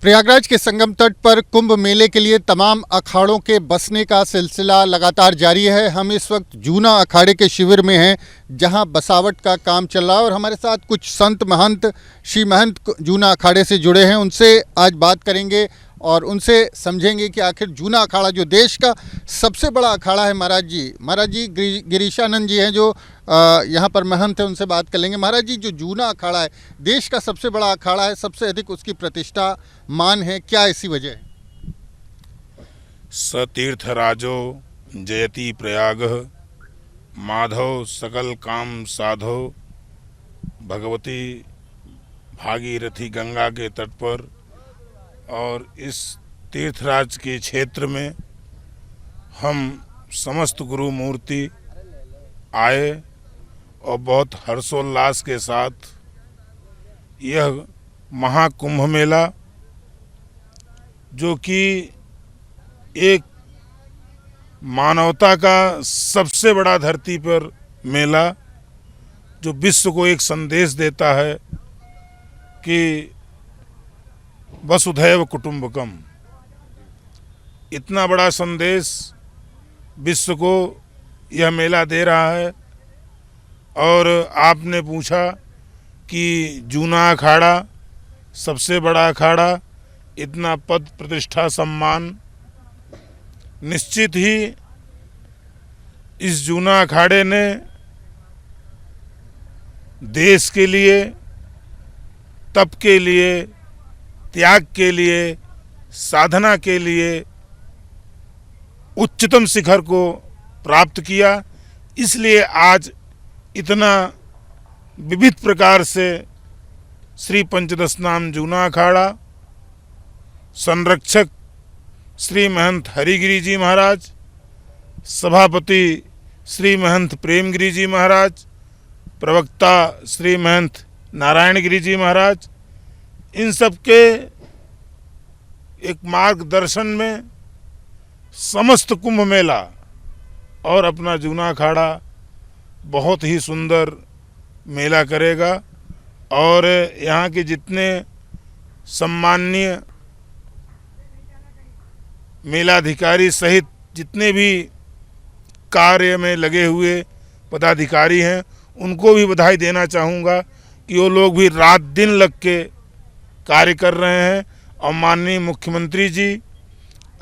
प्रयागराज के संगम तट पर कुंभ मेले के लिए तमाम अखाड़ों के बसने का सिलसिला लगातार जारी है। हम इस वक्त जूना अखाड़े के शिविर में हैं, जहां बसावट का काम चल रहा है और हमारे साथ कुछ संत महंत श्री महंत जूना अखाड़े से जुड़े हैं। उनसे आज बात करेंगे और उनसे समझेंगे कि आखिर जूना अखाड़ा जो देश का सबसे बड़ा अखाड़ा है। महाराज जी गिरीशानंद जी हैं जो यहाँ पर महंत हैं, उनसे बात कर लेंगे। महाराज जी, जो जूना अखाड़ा है देश का सबसे बड़ा अखाड़ा है, सबसे अधिक उसकी प्रतिष्ठा मान है, क्या ऐसी वजह है? सतीर्थराजो जयति प्रयाग माधव सकल काम साधो। भगवती भागीरथी गंगा के तट पर और इस तीर्थराज के क्षेत्र में हम समस्त गुरु मूर्ति आए और बहुत हर्षोल्लास के साथ यह महाकुंभ मेला, जो कि एक मानवता का सबसे बड़ा धरती पर मेला, जो विश्व को एक संदेश देता है कि वसुधैव कुटुंबकम, इतना बड़ा संदेश विश्व को यह मेला दे रहा है। और आपने पूछा कि जूना अखाड़ा सबसे बड़ा अखाड़ा, इतना पद प्रतिष्ठा सम्मान, निश्चित ही इस जूना अखाड़े ने देश के लिए, तप के लिए, त्याग के लिए, साधना के लिए उच्चतम शिखर को प्राप्त किया। इसलिए आज इतना विविध प्रकार से श्री पंचदशनाम जूना अखाड़ा, संरक्षक श्री महंत हरिगिरी जी महाराज, सभापति श्री महंत प्रेमगिरी जी महाराज, प्रवक्ता श्री महंत नारायण गिरी जी महाराज, इन सब के एक मार्गदर्शन में समस्त कुंभ मेला और अपना जूना अखाड़ा बहुत ही सुंदर मेला करेगा। और यहाँ के जितने सम्माननीय मेलाधिकारी सहित जितने भी कार्य में लगे हुए पदाधिकारी हैं, उनको भी बधाई देना चाहूँगा कि वो लोग भी रात दिन लग के कार्य कर रहे हैं। और माननीय मुख्यमंत्री जी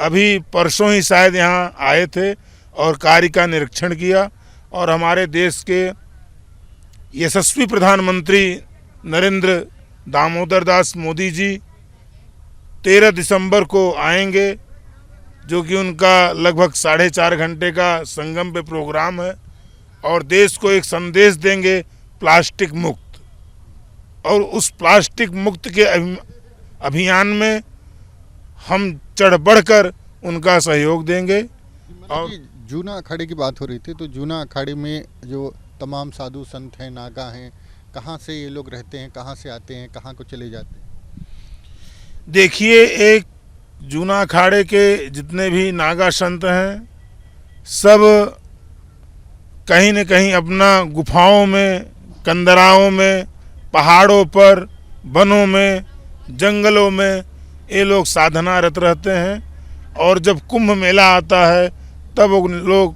अभी परसों ही शायद यहाँ आए थे और कार्य का निरीक्षण किया। और हमारे देश के यशस्वी प्रधानमंत्री नरेंद्र दामोदर दास मोदी जी 13 दिसंबर को आएंगे, जो कि उनका लगभग 4.5 घंटे का संगम पे प्रोग्राम है, और देश को एक संदेश देंगे प्लास्टिक मुक्त। और उस प्लास्टिक मुक्त के अभियान में हम चढ़ बढ़कर उनका सहयोग देंगे। और जूना अखाड़े की बात हो रही थी, तो जूना अखाड़े में जो तमाम साधु संत हैं, नागा हैं, कहाँ से ये लोग रहते हैं, कहाँ से आते हैं, कहाँ को चले जाते हैं? देखिए, एक जूना अखाड़े के जितने भी नागा संत हैं, सब कहीं न कहीं अपना गुफाओं में, कंदराओं में, पहाड़ों पर, वनों में, जंगलों में ये लोग साधनारत रहते हैं। और जब कुंभ मेला आता है तब वो लोग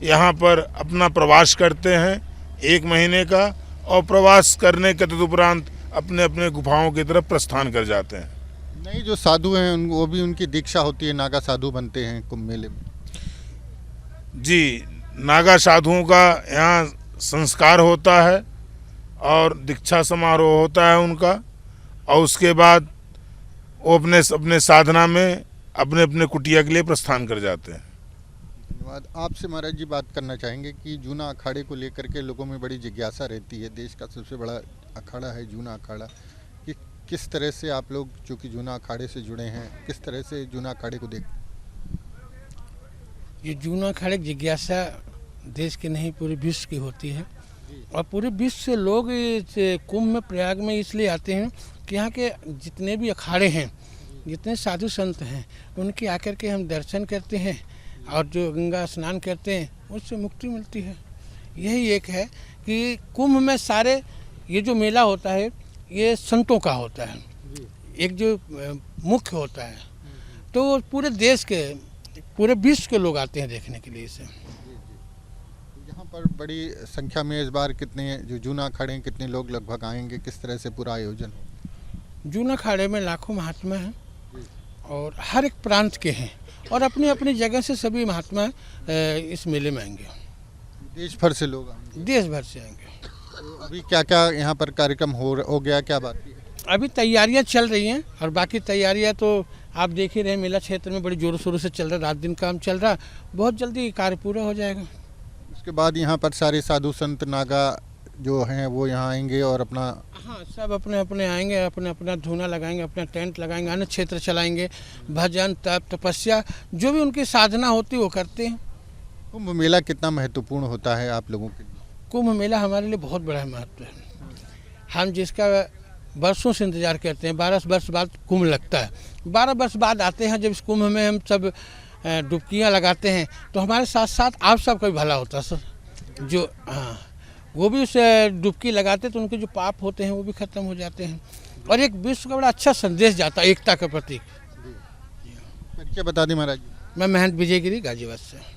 यहाँ पर अपना प्रवास करते हैं 1 महीने का, और प्रवास करने के तदुपरांत अपने अपने गुफाओं की तरफ प्रस्थान कर जाते हैं। नहीं, जो साधु हैं वो भी, उनकी दीक्षा होती है, नागा साधु बनते हैं कुंभ मेले में? जी, नागा साधुओं का यहाँ संस्कार होता है और दीक्षा समारोह होता है उनका, और उसके बाद वो अपने साधना में अपने अपने कुटिया के लिए प्रस्थान कर जाते हैं। धन्यवाद। आपसे महाराज जी बात करना चाहेंगे कि जूना अखाड़े को लेकर के लोगों में बड़ी जिज्ञासा रहती है, देश का सबसे बड़ा अखाड़ा है जूना अखाड़ा, कि किस तरह से आप लोग चूँकि जूना अखाड़े से जुड़े हैं, किस तरह से जूना अखाड़े को देख? ये जूना अखाड़े की जिज्ञासा देश की नहीं पूरे विश्व की होती है, और पूरे विश्व से लोग इस कुंभ में, प्रयाग में इसलिए आते हैं कि यहाँ के जितने भी अखाड़े हैं, जितने साधु संत हैं, उनके आकर के हम दर्शन करते हैं और जो गंगा स्नान करते हैं उससे मुक्ति मिलती है। यही एक है कि कुंभ में सारे ये जो मेला होता है ये संतों का होता है, एक जो मुख्य होता है, तो पूरे देश के, पूरे विश्व के लोग आते हैं देखने के लिए इसे। यहाँ पर बड़ी संख्या में इस बार कितने जो जूना अखाड़े हैं, कितने लोग लगभग आएंगे, किस तरह से पूरा आयोजन होगा? जूना अखाड़े में लाखों महात्मा हैं और हर एक प्रांत के हैं और अपनी अपनी जगह से सभी महात्मा इस मेले में आएंगे। देश भर से लोग आएंगे? देश भर से आएंगे। तो अभी क्या क्या यहाँ पर कार्यक्रम हो गया, क्या बात है? अभी तैयारियां चल रही हैं और बाकी तैयारियां तो आप देख ही रहे हैं, मेला क्षेत्र में बड़ी जोरों शोरों से चल रहा है, रात दिन काम चल रहा है, बहुत जल्दी कार्य पूरा हो जाएगा। उसके बाद यहाँ पर सारे साधु संत नागा जो हैं वो यहाँ आएंगे और अपना, हाँ, सब अपने अपने आएंगे, अपने अपना धूना लगाएंगे, अपना टेंट लगाएंगे, अन्य क्षेत्र चलाएंगे, भजन तप तपस्या जो भी उनकी साधना होती है वो करते हैं। कुंभ मेला कितना महत्वपूर्ण होता है आप लोगों के लिए? कुंभ मेला हमारे लिए बहुत बड़ा महत्व है। हम जिसका वर्षों से इंतजार करते हैं, 12 वर्ष बाद कुंभ लगता है, 12 वर्ष बाद आते हैं। जब इस कुंभ में हम सब डुबकियाँ लगाते हैं तो हमारे साथ साथ आप सबका भी भला होता है सर। जो हाँ, वो भी उस डुबकी लगाते तो उनके जो पाप होते हैं वो भी खत्म हो जाते हैं और एक विश्व का बड़ा अच्छा संदेश जाता है, एकता का प्रतीक। परिचय बता दें महाराज। मैं महंत विजयगिरी गाजीपुर से।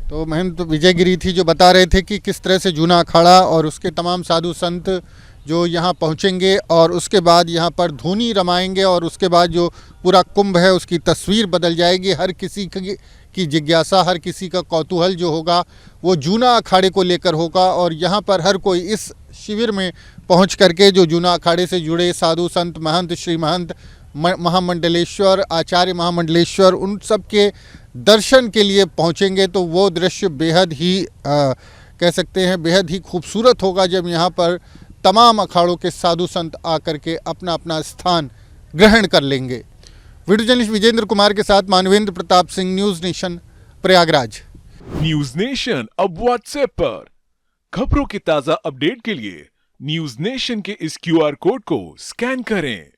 तो महंत विजयगिरी थी जो बता रहे थे कि किस तरह से जूना अखाड़ा और उसके तमाम साधु संत जो यहाँ पहुँचेंगे और उसके बाद यहाँ पर धूनी रमाएंगे और उसके बाद जो पूरा कुंभ है उसकी तस्वीर बदल जाएगी। हर किसी की जिज्ञासा, हर किसी का कौतूहल जो होगा वो जूना अखाड़े को लेकर होगा और यहाँ पर हर कोई इस शिविर में पहुँच करके जो जूना अखाड़े से जुड़े साधु संत, महंत, श्री महंत, महामंडलेश्वर, आचार्य महामंडलेश्वर, उन सब के दर्शन के लिए पहुँचेंगे। तो वो दृश्य बेहद ही कह सकते हैं बेहद ही खूबसूरत होगा जब यहाँ पर तमाम अखाड़ों के साधु संत आकर के अपना अपना स्थान ग्रहण कर लेंगे। वीडियो जर्नलिस्ट विजेंद्र कुमार के साथ Manvendra Pratap Singh, news nation, Prayagraj. News nation अब व्हाट्सएप पर खबरों की ताज़ा अपडेट के लिए न्यूज़ नेशन के इस QR कोड को स्कैन करें।